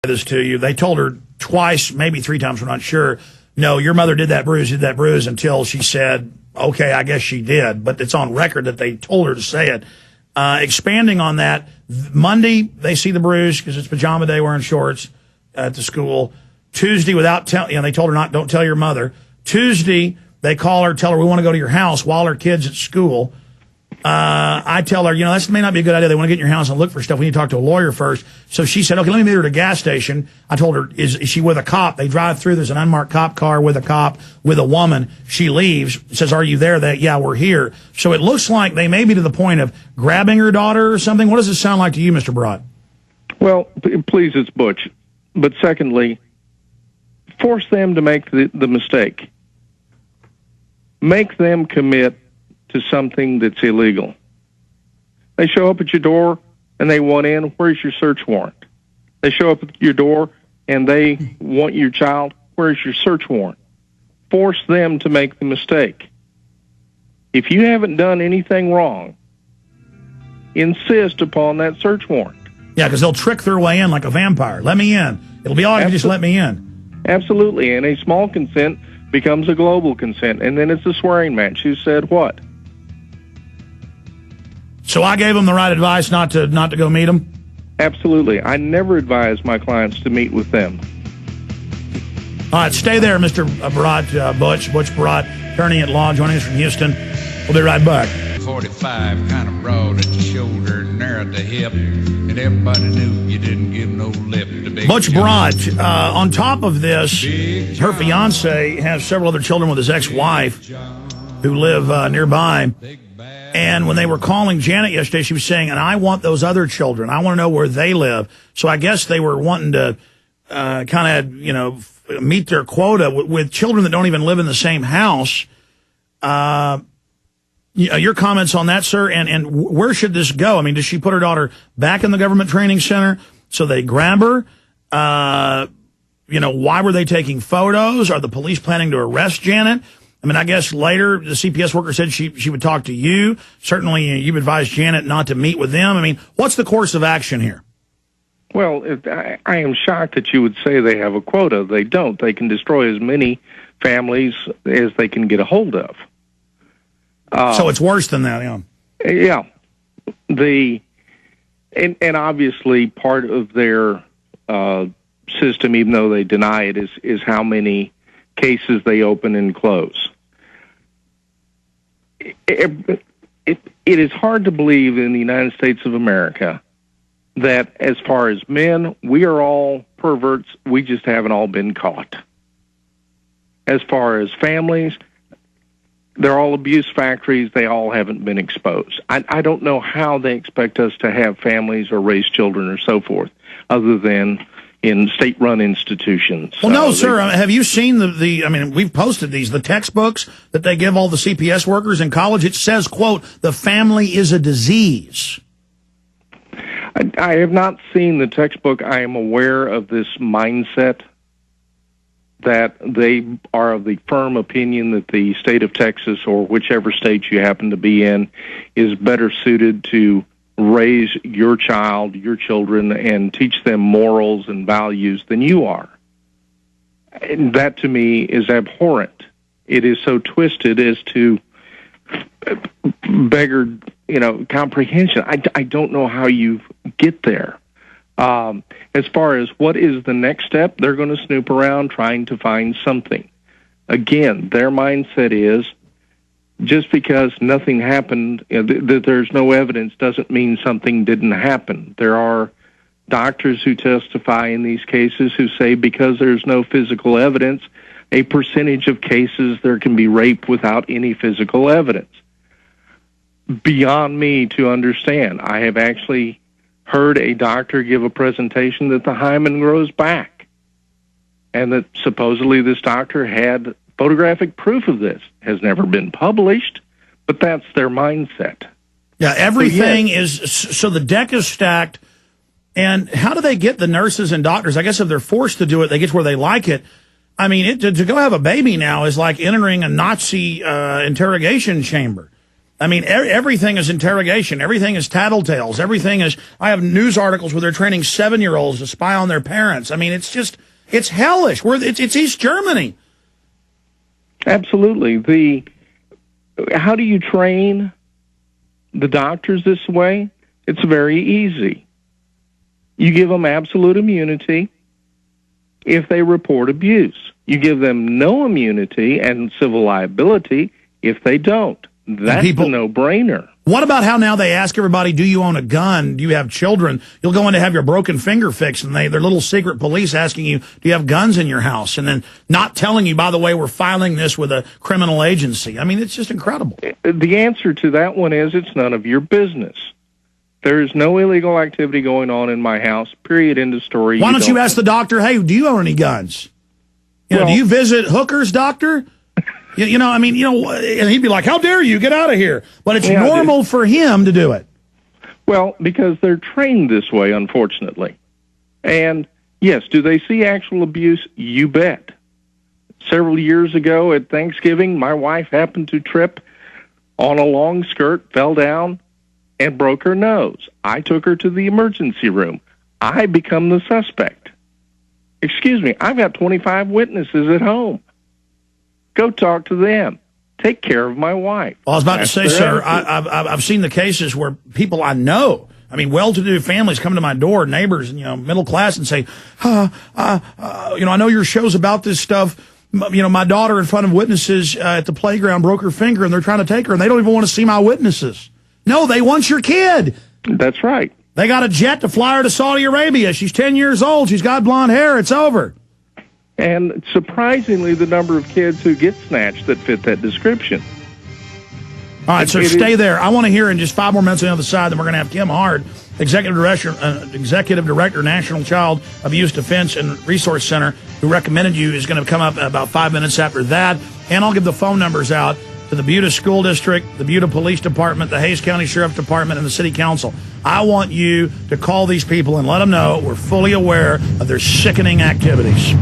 this to you. They told her twice, maybe three times, we're not sure. No, your mother did that bruise, until she said, okay, I guess she did. But it's on record that they told her to say it. Expanding on that, Monday, they see the bruise because it's pajama day wearing shorts at the school. Tuesday, without telling, they told her don't tell your mother. Tuesday, they call her, tell her we want to go to your house while her kid's at school. I tell her, that may not be a good idea. They want to get in your house and look for stuff. We need to talk to a lawyer first. So she said, okay, let me meet her at a gas station. I told her, is she with a cop? They drive through. There's an unmarked cop car with a cop, with a woman. She leaves, says, are you there? Yeah, we're here. So it looks like they may be to the point of grabbing her daughter or something. What does it sound like to you, Mr. Broad? Well, please, it's Butch. But secondly, force them to make the mistake. Make them commit to something that's illegal. They show up at your door and they want in. Where's your search warrant? They show up at your door and they want your child. Where's your search warrant? Force them to make the mistake. If you haven't done anything wrong, insist upon that search warrant. Yeah, because they'll trick their way in like a vampire. Let me in. It'll be all right if you just let me in. Absolutely. And a small consent becomes a global consent. And then it's a swearing match. Who said what? So I gave them the right advice not to go meet them? Absolutely. I never advise my clients to meet with them. All right, stay there, Mr. Barad, Butch Barad, attorney at law, joining us from Houston. We'll be right back. 45, kind of broad at the shoulder, narrow at the hip, and everybody knew you didn't give no lip to Big Butch John. Barad, on top of this, her fiance has several other children with his ex-wife who live nearby. And when they were calling Janet yesterday, she was saying, and I want those other children. I want to know where they live. So I guess they were wanting to kind of, meet their quota with children that don't even live in the same house. Your comments on that, sir, and where should this go? I mean, does she put her daughter back in the government training center so they grab her? Why were they taking photos? Are the police planning to arrest Janet? I mean, I guess later the CPS worker said she would talk to you. Certainly, you've advised Janet not to meet with them. I mean, what's the course of action here? Well, I am shocked that you would say they have a quota. They don't. They can destroy as many families as they can get a hold of. So it's worse than that, yeah. Yeah. And obviously part of their system, even though they deny it, is how many cases they open and close. It is hard to believe in the United States of America that as far as men, we are all perverts. We just haven't all been caught. As far as families, they're all abuse factories. They all haven't been exposed. I don't know how they expect us to have families or raise children or so forth, other than in state-run institutions. Well, no, sir. Have you seen we've posted the textbooks that they give all the CPS workers in college? It says, quote, the family is a disease. I have not seen the textbook. I am aware of this mindset that they are of the firm opinion that the state of Texas or whichever state you happen to be in is better suited to raise your child, your children, and teach them morals and values than you are. And that, to me, is abhorrent. It is so twisted as to beggar, comprehension. I don't know how you get there. As far as what is the next step, they're going to snoop around trying to find something. Again, their mindset is just because nothing happened, that there's no evidence doesn't mean something didn't happen. There are doctors who testify in these cases who say because there's no physical evidence, a percentage of cases there can be rape without any physical evidence. Beyond me to understand. I have actually heard a doctor give a presentation that the hymen grows back, and that supposedly this doctor had photographic proof of this. Has never been published, but that's their mindset. Yeah, everything so the deck is stacked. And how do they get the nurses and doctors? I guess if they're forced to do it, they get to where they like it. I mean, to go have a baby now is like entering a Nazi interrogation chamber. I mean, everything is interrogation. Everything is tattletales. Everything is, I have news articles where they're training 7-year-olds to spy on their parents. I mean, it's hellish. It's East Germany. Absolutely. How do you train the doctors this way? It's very easy. You give them absolute immunity if they report abuse. You give them no immunity and civil liability if they don't. That's a no-brainer. What about how now they ask everybody, do you own a gun? Do you have children? You'll go in to have your broken finger fixed, and they're little secret police asking you, do you have guns in your house? And then not telling you, by the way, we're filing this with a criminal agency. I mean, it's just incredible. The answer to that one is it's none of your business. There is no illegal activity going on in my house, period, end of story. Why don't you ask the doctor, hey, do you own any guns? Do you visit hookers, doctor? And he'd be like, how dare you, get out of here. But it's normal for him to do it. Well, because they're trained this way, unfortunately. And, yes, do they see actual abuse? You bet. Several years ago at Thanksgiving, my wife happened to trip on a long skirt, fell down, and broke her nose. I took her to the emergency room. I become the suspect. Excuse me, I've got 25 witnesses at home. Go talk to them. Take care of my wife. Well, I was about to say, sir, I've seen the cases where people I know, I mean, well-to-do families come to my door, neighbors, middle class, and say, I know your show's about this stuff. My daughter in front of witnesses at the playground broke her finger, and they're trying to take her, and they don't even want to see my witnesses. No, they want your kid. That's right. They got a jet to fly her to Saudi Arabia. She's 10 years old. She's got blonde hair. It's over. And surprisingly, the number of kids who get snatched that fit that description. All right, so stay there. I want to hear in just 5 more minutes on the other side, then we're going to have Kim Hard, Executive Director, National Child Abuse Defense and Resource Center, who recommended you, is going to come up about 5 minutes after that. And I'll give the phone numbers out to the Buda School District, the Buda Police Department, the Hays County Sheriff's Department, and the City Council. I want you to call these people and let them know we're fully aware of their sickening activities.